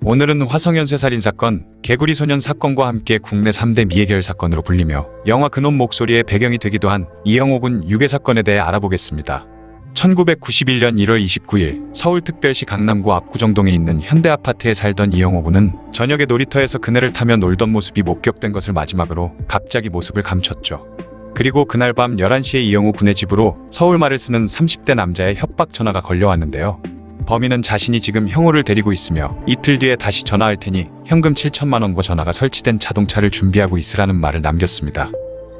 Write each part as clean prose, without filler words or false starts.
오늘은 화성연 쇠살인 사건, 개구리 소년 사건과 함께 국내 3대 미해결 사건으로 불리며 영화 그놈 목소리의 배경이 되기도 한 이영호 군 유괴 사건에 대해 알아보겠습니다. 1991년 1월 29일 서울특별시 강남구 압구정동에 있는 현대아파트에 살던 이영호 군은 저녁에 놀이터에서 그네를 타며 놀던 모습이 목격된 것을 마지막으로 갑자기 모습을 감췄죠. 그리고 그날 밤 11시에 이영호 군의 집으로 서울말을 쓰는 30대 남자의 협박 전화가 걸려왔는데요. 범인은 자신이 지금 형호를 데리고 있으며 이틀 뒤에 다시 전화할 테니 현금 7천만 원과 전화가 설치된 자동차를 준비하고 있으라는 말을 남겼습니다.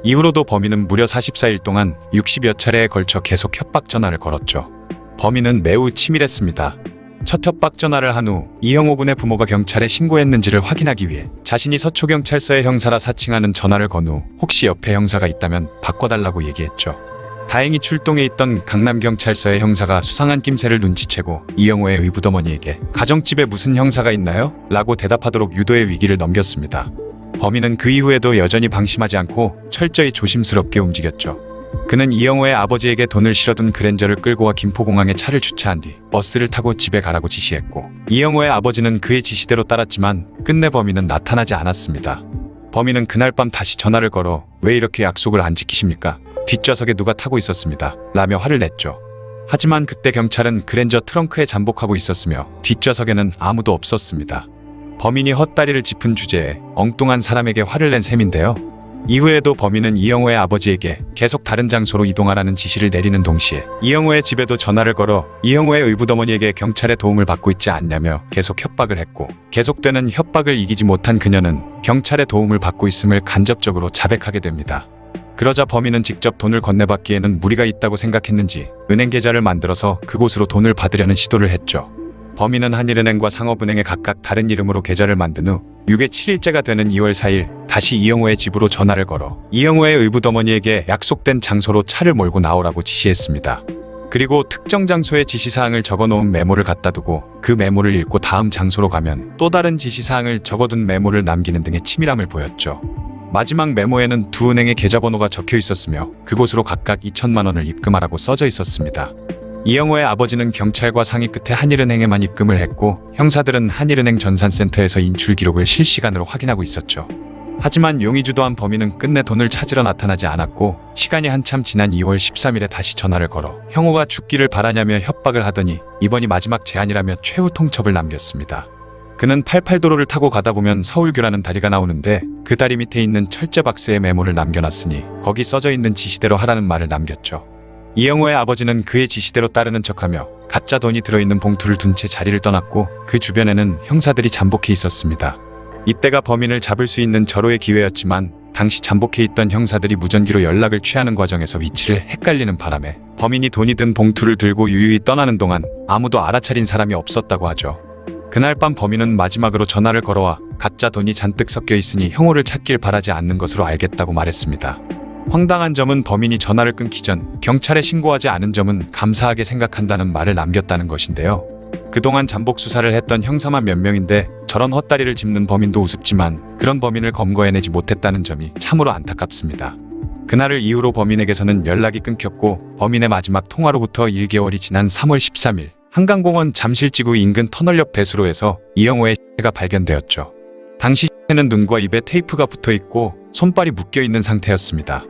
이후로도 범인은 무려 44일 동안 60여 차례에 걸쳐 계속 협박 전화를 걸었죠. 범인은 매우 치밀했습니다. 첫 협박 전화를 한 후 이영호 군의 부모가 경찰에 신고했는지를 확인하기 위해 자신이 서초경찰서의 형사라 사칭하는 전화를 건 후 혹시 옆에 형사가 있다면 바꿔달라고 얘기했죠. 다행히 출동해 있던 강남경찰서의 형사가 수상한 낌새를 눈치채고 이영호의 의붓어머니에게 가정집에 무슨 형사가 있나요? 라고 대답하도록 유도의 위기를 넘겼습니다. 범인은 그 이후에도 여전히 방심하지 않고 철저히 조심스럽게 움직였죠. 그는 이영호의 아버지에게 돈을 실어둔 그랜저를 끌고 와 김포공항에 차를 주차한 뒤 버스를 타고 집에 가라고 지시했고 이영호의 아버지는 그의 지시대로 따랐지만 끝내 범인은 나타나지 않았습니다. 범인은 그날 밤 다시 전화를 걸어 왜 이렇게 약속을 안 지키십니까? 뒷좌석에 누가 타고 있었습니다. 라며 화를 냈죠. 하지만 그때 경찰은 그랜저 트렁크에 잠복하고 있었으며 뒷좌석에는 아무도 없었습니다. 범인이 헛다리를 짚은 주제에 엉뚱한 사람에게 화를 낸 셈인데요. 이후에도 범인은 이영호의 아버지에게 계속 다른 장소로 이동하라는 지시를 내리는 동시에 이영호의 집에도 전화를 걸어 이영호의 의붓어머니에게 경찰의 도움을 받고 있지 않냐며 계속 협박을 했고 계속되는 협박을 이기지 못한 그녀는 경찰의 도움을 받고 있음을 간접적으로 자백하게 됩니다. 그러자 범인은 직접 돈을 건네받기에는 무리가 있다고 생각했는지 은행 계좌를 만들어서 그곳으로 돈을 받으려는 시도를 했죠. 범인은 한일은행과 상업은행에 각각 다른 이름으로 계좌를 만든 후 유괴 7일째가 되는 2월 4일 다시 이영호의 집으로 전화를 걸어 이영호의 의붓어머니에게 약속된 장소로 차를 몰고 나오라고 지시했습니다. 그리고 특정 장소에 지시사항을 적어놓은 메모를 갖다 두고 그 메모를 읽고 다음 장소로 가면 또 다른 지시사항을 적어둔 메모를 남기는 등의 치밀함을 보였죠. 마지막 메모에는 두 은행의 계좌번호가 적혀 있었으며 그곳으로 각각 2천만 원을 입금하라고 써져 있었습니다. 이영호의 아버지는 경찰과 상의 끝에 한일은행에만 입금을 했고 형사들은 한일은행 전산센터에서 인출 기록을 실시간으로 확인하고 있었죠. 하지만 용의주도한 범인은 끝내 돈을 찾으러 나타나지 않았고 시간이 한참 지난 2월 13일에 다시 전화를 걸어 형호가 죽기를 바라냐며 협박을 하더니 이번이 마지막 제안이라며 최후 통첩을 남겼습니다. 그는 88도로를 타고 가다 보면 서울교라는 다리가 나오는데 그 다리 밑에 있는 철제 박스에 메모를 남겨놨으니 거기 써져 있는 지시대로 하라는 말을 남겼죠. 이영호의 아버지는 그의 지시대로 따르는 척하며 가짜 돈이 들어있는 봉투를 둔 채 자리를 떠났고 그 주변에는 형사들이 잠복해 있었습니다. 이때가 범인을 잡을 수 있는 절호의 기회였지만 당시 잠복해 있던 형사들이 무전기로 연락을 취하는 과정에서 위치를 헷갈리는 바람에 범인이 돈이 든 봉투를 들고 유유히 떠나는 동안 아무도 알아차린 사람이 없었다고 하죠. 그날 밤 범인은 마지막으로 전화를 걸어와 가짜 돈이 잔뜩 섞여 있으니 형호를 찾길 바라지 않는 것으로 알겠다고 말했습니다. 황당한 점은 범인이 전화를 끊기 전 경찰에 신고하지 않은 점은 감사하게 생각한다는 말을 남겼다는 것인데요. 그동안 잠복 수사를 했던 형사만 몇 명인데 저런 헛다리를 짚는 범인도 우습지만 그런 범인을 검거해내지 못했다는 점이 참으로 안타깝습니다. 그날을 이후로 범인에게서는 연락이 끊겼고 범인의 마지막 통화로부터 1개월이 지난 3월 13일 한강공원 잠실지구 인근 터널 옆 배수로에서 이영호의 시체가 발견되었죠. 당시 시체는 눈과 입에 테이프가 붙어있고 손발이 묶여있는 상태였습니다.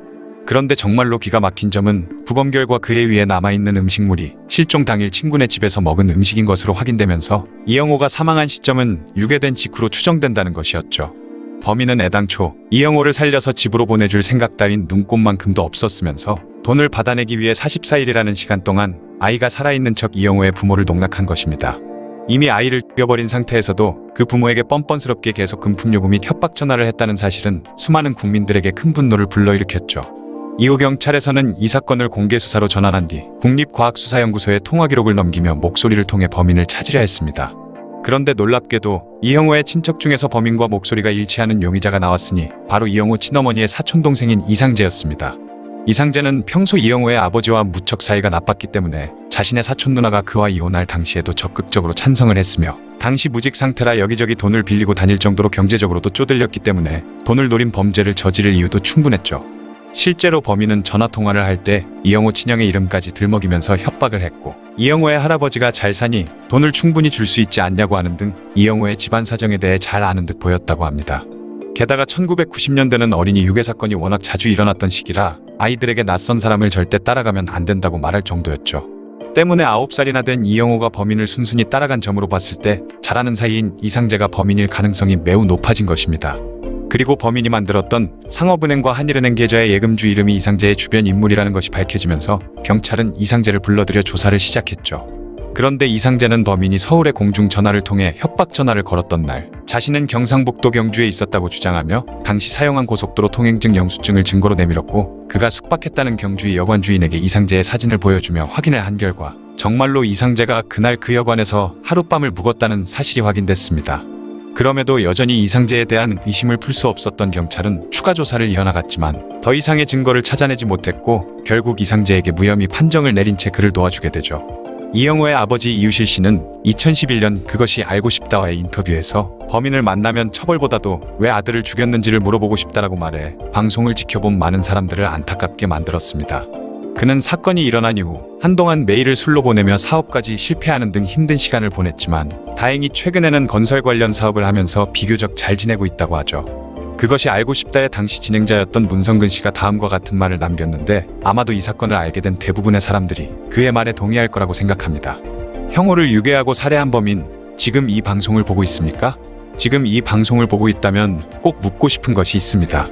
그런데 정말로 기가 막힌 점은 부검결과 그의 위에 남아있는 음식물이 실종 당일 친구네 집에서 먹은 음식인 것으로 확인되면서 이영호가 사망한 시점은 유괴된 직후로 추정된다는 것이었죠. 범인은 애당초 이영호를 살려서 집으로 보내줄 생각 따윈 눈꼽만큼도 없었으면서 돈을 받아내기 위해 44일이라는 시간 동안 아이가 살아있는 척 이영호의 부모를 농락한 것입니다. 이미 아이를 죽여버린 상태에서도 그 부모에게 뻔뻔스럽게 계속 금품요구 및 협박 전화를 했다는 사실은 수많은 국민들에게 큰 분노를 불러일으켰죠. 이후 경찰에서는 이 사건을 공개수사로 전환한 뒤 국립과학수사연구소에 통화기록을 넘기며 목소리를 통해 범인을 찾으려 했습니다. 그런데 놀랍게도 이영호의 친척 중에서 범인과 목소리가 일치하는 용의자가 나왔으니 바로 이영호 친어머니의 사촌동생인 이상재였습니다. 이상재는 평소 이영호의 아버지와 무척 사이가 나빴기 때문에 자신의 사촌 누나가 그와 이혼할 당시에도 적극적으로 찬성을 했으며 당시 무직 상태라 여기저기 돈을 빌리고 다닐 정도로 경제적으로도 쪼들렸기 때문에 돈을 노린 범죄를 저지를 이유도 충분했죠. 실제로 범인은 전화통화를 할 때 이영호 친형의 이름까지 들먹이면서 협박을 했고, 이영호의 할아버지가 잘 사니 돈을 충분히 줄 수 있지 않냐고 하는 등 이영호의 집안 사정에 대해 잘 아는 듯 보였다고 합니다. 게다가 1990년대는 어린이 유괴 사건이 워낙 자주 일어났던 시기라 아이들에게 낯선 사람을 절대 따라가면 안 된다고 말할 정도였죠. 때문에 9살이나 된 이영호가 범인을 순순히 따라간 점으로 봤을 때 잘 아는 사이인 이상재가 범인일 가능성이 매우 높아진 것입니다. 그리고 범인이 만들었던 상업은행과 한일은행 계좌의 예금주 이름이 이상재의 주변 인물이라는 것이 밝혀지면서 경찰은 이상재를 불러들여 조사를 시작했죠. 그런데 이상재는 범인이 서울의 공중전화를 통해 협박 전화를 걸었던 날 자신은 경상북도 경주에 있었다고 주장하며 당시 사용한 고속도로 통행증 영수증을 증거로 내밀었고, 그가 숙박했다는 경주의 여관 주인에게 이상재의 사진을 보여주며 확인을 한 결과 정말로 이상재가 그날 그 여관에서 하룻밤을 묵었다는 사실이 확인됐습니다. 그럼에도 여전히 이상재에 대한 의심을 풀 수 없었던 경찰은 추가 조사를 이어나갔지만 더 이상의 증거를 찾아내지 못했고, 결국 이상재에게 무혐의 판정을 내린 채 그를 놓아주게 되죠. 이영호의 아버지 이유실 씨는 2011년 그것이 알고 싶다와의 인터뷰에서 범인을 만나면 처벌보다도 왜 아들을 죽였는지를 물어보고 싶다라고 말해 방송을 지켜본 많은 사람들을 안타깝게 만들었습니다. 그는 사건이 일어난 이후 한동안 매일을 술로 보내며 사업까지 실패하는 등 힘든 시간을 보냈지만 다행히 최근에는 건설 관련 사업을 하면서 비교적 잘 지내고 있다고 하죠. 그것이 알고 싶다의 당시 진행자였던 문성근 씨가 다음과 같은 말을 남겼는데, 아마도 이 사건을 알게 된 대부분의 사람들이 그의 말에 동의할 거라고 생각합니다. 형호를 유괴하고 살해한 범인, 지금 이 방송을 보고 있습니까? 지금 이 방송을 보고 있다면 꼭 묻고 싶은 것이 있습니다.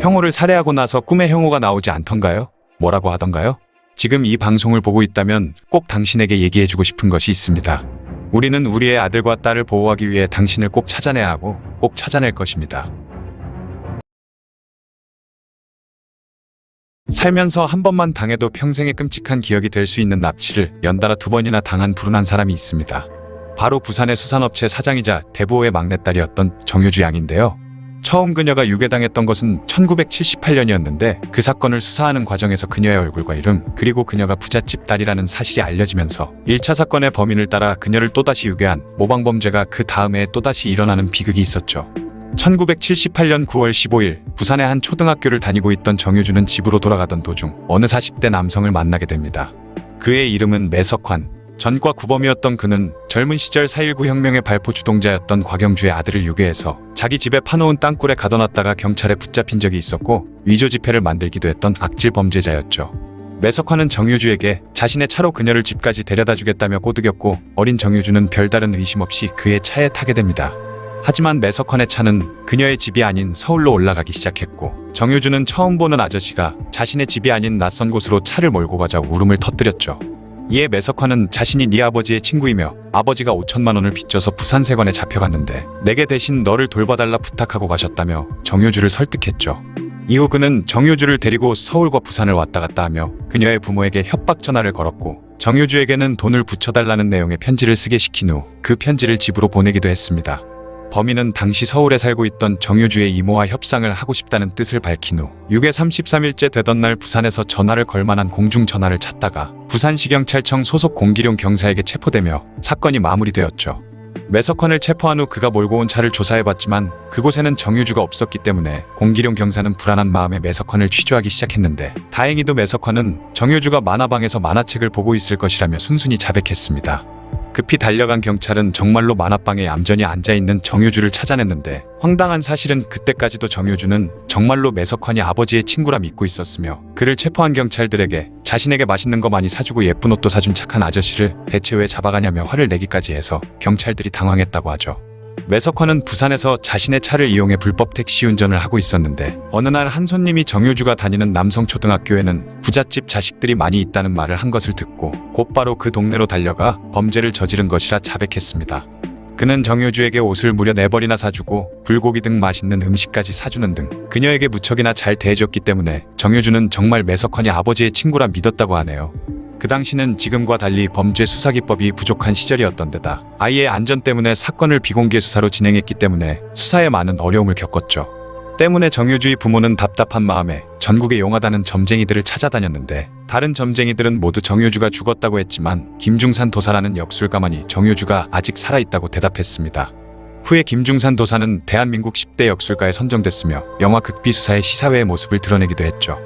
형호를 살해하고 나서 꿈에 형호가 나오지 않던가요? 뭐라고 하던가요? 지금 이 방송을 보고 있다면 꼭 당신에게 얘기해주고 싶은 것이 있습니다. 우리는 우리의 아들과 딸을 보호하기 위해 당신을 꼭 찾아내야 하고 꼭 찾아낼 것입니다. 살면서 한 번만 당해도 평생의 끔찍한 기억이 될 수 있는 납치를 연달아 2번이나 당한 불운한 사람이 있습니다. 바로 부산의 수산업체 사장이자 대부호의 막내딸이었던 정효주 양인데요. 처음 그녀가 유괴당했던 것은 1978년이었는데 그 사건을 수사하는 과정에서 그녀의 얼굴과 이름, 그리고 그녀가 부잣집 딸이라는 사실이 알려지면서 1차 사건의 범인을 따라 그녀를 또다시 유괴한 모방범죄가 그 다음에 또다시 일어나는 비극이 있었죠. 1978년 9월 15일 부산의 한 초등학교를 다니고 있던 정효주는 집으로 돌아가던 도중 어느 40대 남성을 만나게 됩니다. 그의 이름은 매석환. 전과 구범이었던 그는 젊은 시절 4.19 혁명의 발포 주동자였던 곽영주의 아들을 유괴해서 자기 집에 파놓은 땅굴에 가둬놨다가 경찰에 붙잡힌 적이 있었고, 위조 지폐를 만들기도 했던 악질 범죄자였죠. 매석환은 정효주에게 자신의 차로 그녀를 집까지 데려다 주겠다며 꼬드겼고, 어린 정효주는 별다른 의심 없이 그의 차에 타게 됩니다. 하지만 매석환의 차는 그녀의 집이 아닌 서울로 올라가기 시작했고, 정효주는 처음 보는 아저씨가 자신의 집이 아닌 낯선 곳으로 차를 몰고 가자 울음을 터뜨렸죠. 이에 매석환은 자신이 네 아버지의 친구이며 아버지가 5천만 원을 빚져서 부산세관에 잡혀갔는데 내게 대신 너를 돌봐달라 부탁하고 가셨다며 정효주를 설득했죠. 이후 그는 정효주를 데리고 서울과 부산을 왔다 갔다 하며 그녀의 부모에게 협박 전화를 걸었고, 정효주에게는 돈을 붙여달라는 내용의 편지를 쓰게 시킨 후 그 편지를 집으로 보내기도 했습니다. 범인은 당시 서울에 살고 있던 정효주의 이모와 협상을 하고 싶다는 뜻을 밝힌 후 유괴 33일째 되던 날 부산에서 전화를 걸 만한 공중전화를 찾다가 부산시경찰청 소속 공기룡 경사에게 체포되며 사건이 마무리되었죠. 매석환을 체포한 후 그가 몰고 온 차를 조사해봤지만 그곳에는 정효주가 없었기 때문에 공기룡 경사는 불안한 마음에 매석환을 취조하기 시작했는데, 다행히도 매석환은 정효주가 만화방에서 만화책을 보고 있을 것이라며 순순히 자백했습니다. 급히 달려간 경찰은 정말로 만화방에 얌전히 앉아있는 정효주를 찾아냈는데, 황당한 사실은 그때까지도 정효주는 정말로 매석환이 아버지의 친구라 믿고 있었으며, 그를 체포한 경찰들에게 자신에게 맛있는 거 많이 사주고 예쁜 옷도 사준 착한 아저씨를 대체 왜 잡아가냐며 화를 내기까지 해서 경찰들이 당황했다고 하죠. 매석환은 부산에서 자신의 차를 이용해 불법 택시 운전을 하고 있었는데, 어느 날 한 손님이 정효주가 다니는 남성초등학교에는 부잣집 자식들이 많이 있다는 말을 한 것을 듣고 곧바로 그 동네로 달려가 범죄를 저지른 것이라 자백했습니다. 그는 정효주에게 옷을 무려 4벌이나 사주고 불고기 등 맛있는 음식까지 사주는 등 그녀에게 무척이나 잘 대해줬기 때문에 정효주는 정말 매석환이 아버지의 친구라 믿었다고 하네요. 그 당시는 지금과 달리 범죄 수사기법이 부족한 시절이었던 데다 아이의 안전 때문에 사건을 비공개 수사로 진행했기 때문에 수사에 많은 어려움을 겪었죠. 때문에 정효주의 부모는 답답한 마음에 전국에 용하다는 점쟁이들을 찾아다녔는데, 다른 점쟁이들은 모두 정효주가 죽었다고 했지만 김중산 도사라는 역술가만이 정효주가 아직 살아있다고 대답했습니다. 후에 김중산 도사는 대한민국 10대 역술가에 선정됐으며 영화 극비수사의 시사회의 모습을 드러내기도 했죠.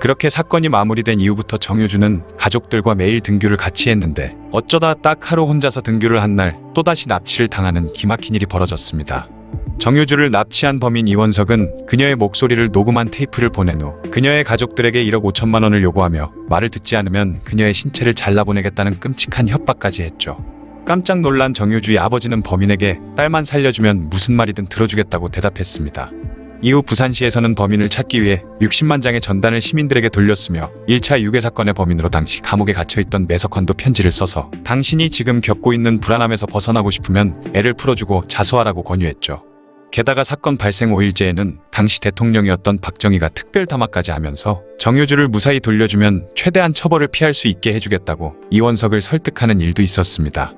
그렇게 사건이 마무리된 이후부터 정효주는 가족들과 매일 등교를 같이 했는데 어쩌다 딱 하루 혼자서 등교를 한 날 또다시 납치를 당하는 기막힌 일이 벌어졌습니다. 정효주를 납치한 범인 이원석은 그녀의 목소리를 녹음한 테이프를 보낸 후 그녀의 가족들에게 1억 5천만 원을 요구하며 말을 듣지 않으면 그녀의 신체를 잘라보내겠다는 끔찍한 협박까지 했죠. 깜짝 놀란 정효주의 아버지는 범인에게 딸만 살려주면 무슨 말이든 들어주겠다고 대답했습니다. 이후 부산시에서는 범인을 찾기 위해 60만 장의 전단을 시민들에게 돌렸으며 1차 유괴 사건의 범인으로 당시 감옥에 갇혀있던 매석헌도 편지를 써서 당신이 지금 겪고 있는 불안함에서 벗어나고 싶으면 애를 풀어주고 자수하라고 권유했죠. 게다가 사건 발생 5일째에는 당시 대통령이었던 박정희가 특별 담화까지 하면서 정효주를 무사히 돌려주면 최대한 처벌을 피할 수 있게 해주겠다고 이원석을 설득하는 일도 있었습니다.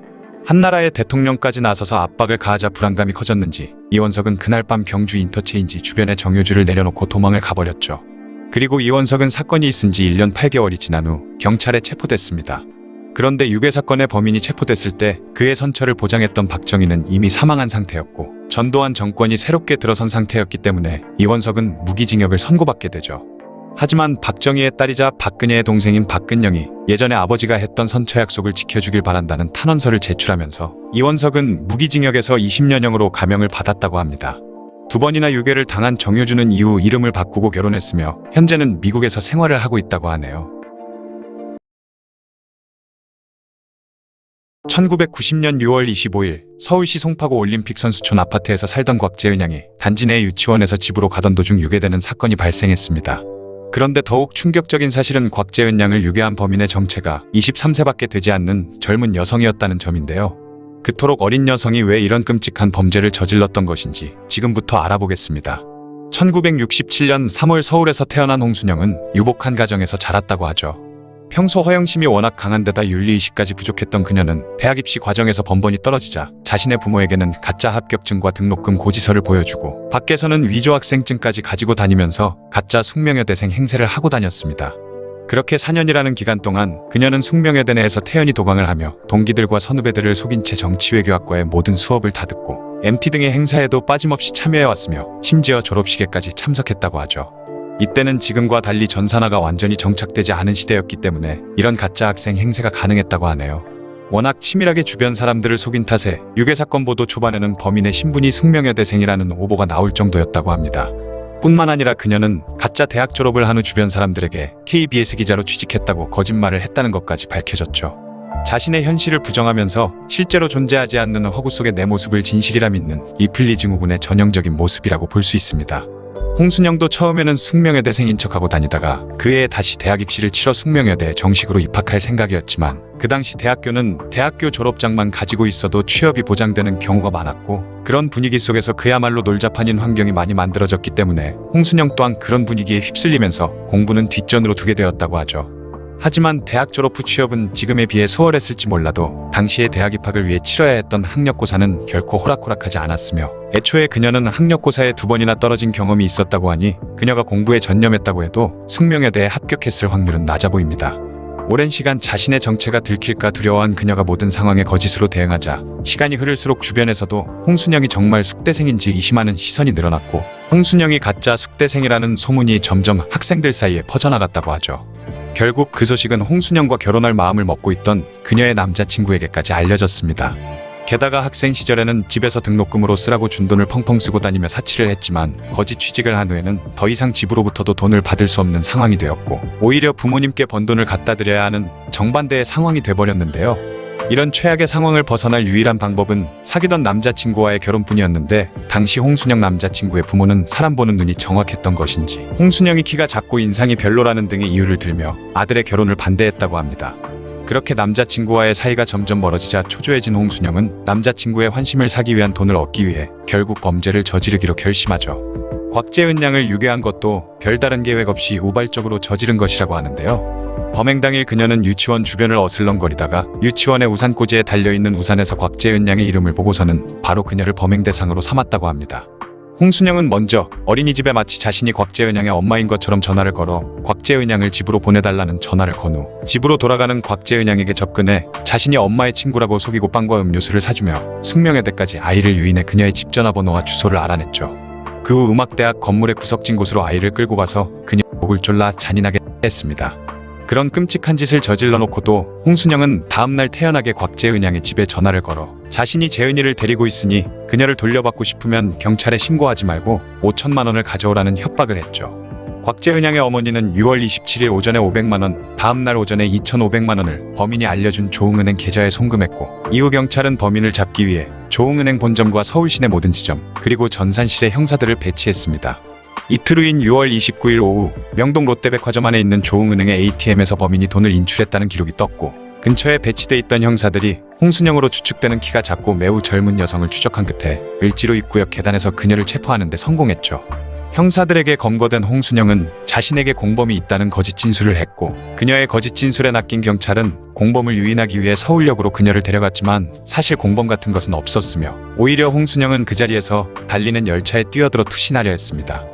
한나라의 대통령까지 나서서 압박을 가하자 불안감이 커졌는지 이원석은 그날 밤 경주 인터체인지 주변에 정효주를 내려놓고 도망을 가버렸죠. 그리고 이원석은 사건이 있은 지 1년 8개월이 지난 후 경찰에 체포됐습니다. 그런데 유괴 사건의 범인이 체포됐을 때 그의 선처를 보장했던 박정희는 이미 사망한 상태였고 전두환 정권이 새롭게 들어선 상태였기 때문에 이원석은 무기징역을 선고받게 되죠. 하지만 박정희의 딸이자 박근혜의 동생인 박근영이 예전에 아버지가 했던 선처 약속을 지켜주길 바란다는 탄원서를 제출하면서 이원석은 무기징역에서 20년형으로 감형을 받았다고 합니다. 2번이나 유괴를 당한 정효주는 이후 이름을 바꾸고 결혼했으며 현재는 미국에서 생활을 하고 있다고 하네요. 1990년 6월 25일 서울시 송파구 올림픽 선수촌 아파트에서 살던 곽재은 양이 단지 내 유치원에서 집으로 가던 도중 유괴되는 사건이 발생했습니다. 그런데 더욱 충격적인 사실은 곽재은 양을 유괴한 범인의 정체가 23세밖에 되지 않는 젊은 여성이었다는 점인데요. 그토록 어린 여성이 왜 이런 끔찍한 범죄를 저질렀던 것인지 지금부터 알아보겠습니다. 1967년 3월 서울에서 태어난 홍순영은 유복한 가정에서 자랐다고 하죠. 평소 허영심이 워낙 강한 데다 윤리의식까지 부족했던 그녀는 대학 입시 과정에서 번번이 떨어지자 자신의 부모에게는 가짜 합격증과 등록금 고지서를 보여주고 밖에서는 위조 학생증까지 가지고 다니면서 가짜 숙명여대생 행세를 하고 다녔습니다. 그렇게 4년이라는 기간 동안 그녀는 숙명여대 내에서 태연히 도강을 하며 동기들과 선후배들을 속인 채 정치외교학과의 모든 수업을 다 듣고 MT 등의 행사에도 빠짐없이 참여해왔으며 심지어 졸업식에까지 참석했다고 하죠. 이때는 지금과 달리 전산화가 완전히 정착되지 않은 시대였기 때문에 이런 가짜 학생 행세가 가능했다고 하네요. 워낙 치밀하게 주변 사람들을 속인 탓에 유괴 사건 보도 초반에는 범인의 신분이 숙명여대생이라는 오보가 나올 정도였다고 합니다. 뿐만 아니라 그녀는 가짜 대학 졸업을 한 후 주변 사람들에게 KBS 기자로 취직했다고 거짓말을 했다는 것까지 밝혀졌죠. 자신의 현실을 부정하면서 실제로 존재하지 않는 허구 속의 내 모습을 진실이라 믿는 리플리 증후군의 전형적인 모습이라고 볼 수 있습니다. 홍순영도 처음에는 숙명여대생인 척하고 다니다가 그 해에 다시 대학 입시를 치러 숙명여대에 정식으로 입학할 생각이었지만 그 당시 대학교는 대학교 졸업장만 가지고 있어도 취업이 보장되는 경우가 많았고 그런 분위기 속에서 그야말로 놀자판인 환경이 많이 만들어졌기 때문에 홍순영 또한 그런 분위기에 휩쓸리면서 공부는 뒷전으로 두게 되었다고 하죠. 하지만 대학 졸업 후 취업은 지금에 비해 수월했을지 몰라도 당시에 대학 입학을 위해 치러야 했던 학력고사는 결코 호락호락하지 않았으며 애초에 그녀는 학력고사에 2번이나 떨어진 경험이 있었다고 하니 그녀가 공부에 전념했다고 해도 숙명여대에 합격했을 확률은 낮아 보입니다. 오랜 시간 자신의 정체가 들킬까 두려워한 그녀가 모든 상황에 거짓으로 대응하자 시간이 흐를수록 주변에서도 홍순영이 정말 숙대생인지 의심하는 시선이 늘어났고 홍순영이 가짜 숙대생이라는 소문이 점점 학생들 사이에 퍼져나갔다고 하죠. 결국 그 소식은 홍순영과 결혼할 마음을 먹고 있던 그녀의 남자친구에게까지 알려졌습니다. 게다가 학생 시절에는 집에서 등록금으로 쓰라고 준 돈을 펑펑 쓰고 다니며 사치를 했지만 거짓 취직을 한 후에는 더 이상 집으로부터도 돈을 받을 수 없는 상황이 되었고 오히려 부모님께 번 돈을 갖다 드려야 하는 정반대의 상황이 돼버렸는데요. 이런 최악의 상황을 벗어날 유일한 방법은 사귀던 남자친구와의 결혼뿐이었는데 당시 홍순영 남자친구의 부모는 사람 보는 눈이 정확했던 것인지 홍순영이 키가 작고 인상이 별로라는 등의 이유를 들며 아들의 결혼을 반대했다고 합니다. 그렇게 남자친구와의 사이가 점점 멀어지자 초조해진 홍순영은 남자친구의 환심을 사기 위한 돈을 얻기 위해 결국 범죄를 저지르기로 결심하죠. 곽재은 양을 유괴한 것도 별다른 계획 없이 우발적으로 저지른 것이라고 하는데요. 범행 당일 그녀는 유치원 주변을 어슬렁거리다가 유치원의 우산꽂이에 달려있는 우산에서 곽재은 양의 이름을 보고서는 바로 그녀를 범행 대상으로 삼았다고 합니다. 홍순영은 먼저 어린이집에 마치 자신이 곽재은 양의 엄마인 것처럼 전화를 걸어 곽재은 양을 집으로 보내달라는 전화를 건 후 집으로 돌아가는 곽재은 양에게 접근해 자신이 엄마의 친구라고 속이고 빵과 음료수를 사주며 숙명여대까지 아이를 유인해 그녀의 집 전화번호와 주소를 알아냈죠. 그 후 음악대학 건물의 구석진 곳으로 아이를 끌고 가서 그녀의 목을 졸라 잔인하게 했습니다. 그런 끔찍한 짓을 저질러 놓고도 홍순영은 다음날 태연하게 곽재은양의 집에 전화를 걸어 자신이 재은이를 데리고 있으니 그녀를 돌려받고 싶으면 경찰에 신고하지 말고 5천만 원을 가져오라는 협박을 했죠. 곽재은양의 어머니는 6월 27일 오전에 500만 원, 다음날 오전에 2,500만 원을 범인이 알려준 조흥은행 계좌에 송금했고, 이후 경찰은 범인을 잡기 위해 조흥은행 본점과 서울시내 모든 지점, 그리고 전산실에 형사들을 배치했습니다. 이틀 후인 6월 29일 오후 명동 롯데백화점 안에 있는 조흥은행의 ATM에서 범인이 돈을 인출했다는 기록이 떴고, 근처에 배치돼 있던 형사들이 홍순영으로 추측되는 키가 작고 매우 젊은 여성을 추적한 끝에 을지로 입구역 계단에서 그녀를 체포하는 데 성공했죠. 형사들에게 검거된 홍순영은 자신에게 공범이 있다는 거짓 진술을 했고, 그녀의 거짓 진술에 낚인 경찰은 공범을 유인하기 위해 서울역으로 그녀를 데려갔지만 사실 공범 같은 것은 없었으며, 오히려 홍순영은 그 자리에서 달리는 열차에 뛰어들어 투신하려 했습니다.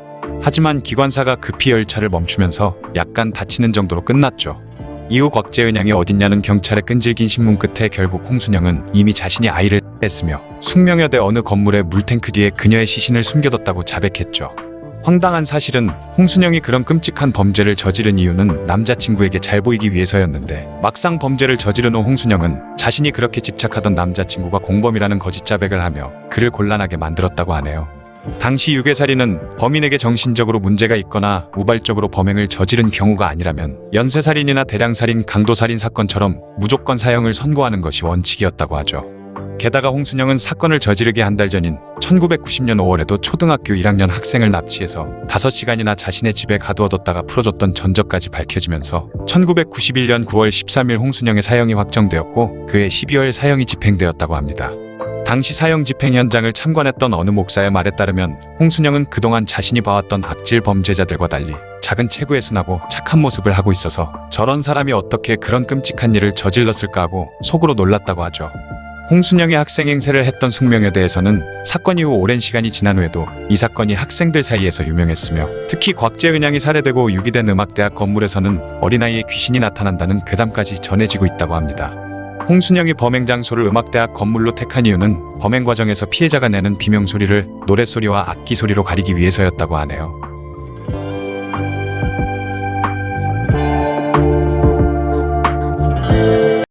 하지만 기관사가 급히 열차를 멈추면서 약간 다치는 정도로 끝났죠. 이후 곽재은양이 어딨냐는 경찰의 끈질긴 신문 끝에 결국 홍순영은 이미 자신이 아이를 했으며 숙명여대 어느 건물의 물탱크 뒤에 그녀의 시신을 숨겨뒀다고 자백했죠. 황당한 사실은 홍순영이 그런 끔찍한 범죄를 저지른 이유는 남자친구에게 잘 보이기 위해서였는데, 막상 범죄를 저지른 후 홍순영은 자신이 그렇게 집착하던 남자친구가 공범이라는 거짓 자백을 하며 그를 곤란하게 만들었다고 하네요. 당시 유괴살인은 범인에게 정신적으로 문제가 있거나 우발적으로 범행을 저지른 경우가 아니라면 연쇄살인이나 대량살인, 강도살인 사건처럼 무조건 사형을 선고하는 것이 원칙이었다고 하죠. 게다가 홍순영은 사건을 저지르기 한 달 전인 1990년 5월에도 초등학교 1학년 학생을 납치해서 5시간이나 자신의 집에 가두어뒀다가 풀어줬던 전적까지 밝혀지면서 1991년 9월 13일 홍순영의 사형이 확정되었고, 그해 12월 사형이 집행되었다고 합니다. 당시 사형 집행 현장을 참관했던 어느 목사의 말에 따르면 홍순영은 그동안 자신이 봐왔던 악질 범죄자들과 달리 작은 체구에 순하고 착한 모습을 하고 있어서 저런 사람이 어떻게 그런 끔찍한 일을 저질렀을까 하고 속으로 놀랐다고 하죠. 홍순영이 학생 행세를 했던 숙명여대에서는 사건 이후 오랜 시간이 지난 후에도 이 사건이 학생들 사이에서 유명했으며, 특히 곽재은양이 살해되고 유기된 음악대학 건물에서는 어린아이의 귀신이 나타난다는 괴담까지 전해지고 있다고 합니다. 홍순영이 범행 장소를 음악대학 건물로 택한 이유는 범행 과정에서 피해자가 내는 비명소리를 노랫소리와 악기 소리로 가리기 위해서였다고 하네요.